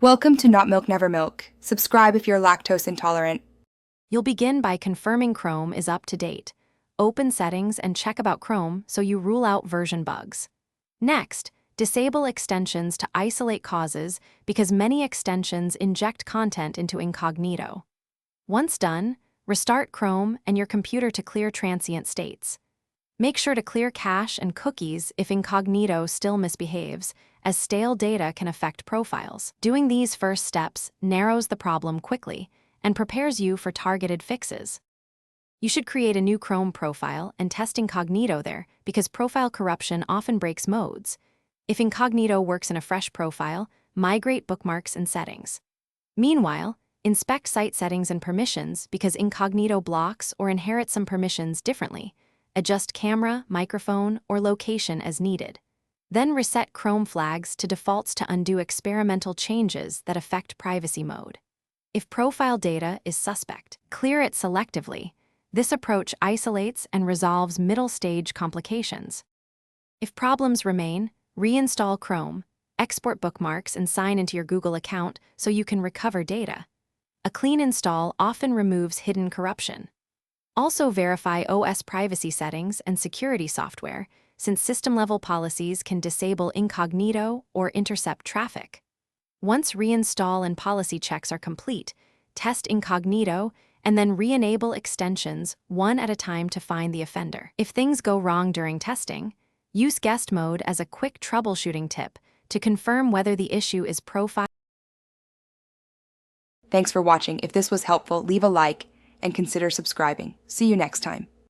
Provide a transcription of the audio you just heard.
Welcome to Not Milk Never Milk. Subscribe if you're lactose intolerant. You'll begin by confirming Chrome is up to date. Open Settings and check about Chrome so you rule out version bugs. Next, disable extensions to isolate causes because many extensions inject content into Incognito. Once done, restart Chrome and your computer to clear transient states. Make sure to clear cache and cookies if Incognito still misbehaves, as stale data can affect profiles. Doing these first steps narrows the problem quickly and prepares you for targeted fixes. You should create a new Chrome profile and test Incognito there because profile corruption often breaks modes. If Incognito works in a fresh profile, migrate bookmarks and settings. Meanwhile, inspect site settings and permissions because Incognito blocks or inherits some permissions differently. Adjust camera, microphone, or location as needed. Then reset Chrome flags to defaults to undo experimental changes that affect privacy mode. If profile data is suspect, clear it selectively. This approach isolates and resolves middle-stage complications. If problems remain, reinstall Chrome, export bookmarks, and sign into your Google account so you can recover data. A clean install often removes hidden corruption. Also verify OS privacy settings and security software, since system-level policies can disable Incognito or intercept traffic. Once reinstall and policy checks are complete, test Incognito and then re-enable extensions one at a time to find the offender. If things go wrong during testing, use guest mode as a quick troubleshooting tip to confirm whether the issue is profile. Thanks for watching. If this was helpful, leave a like and consider subscribing. See you next time.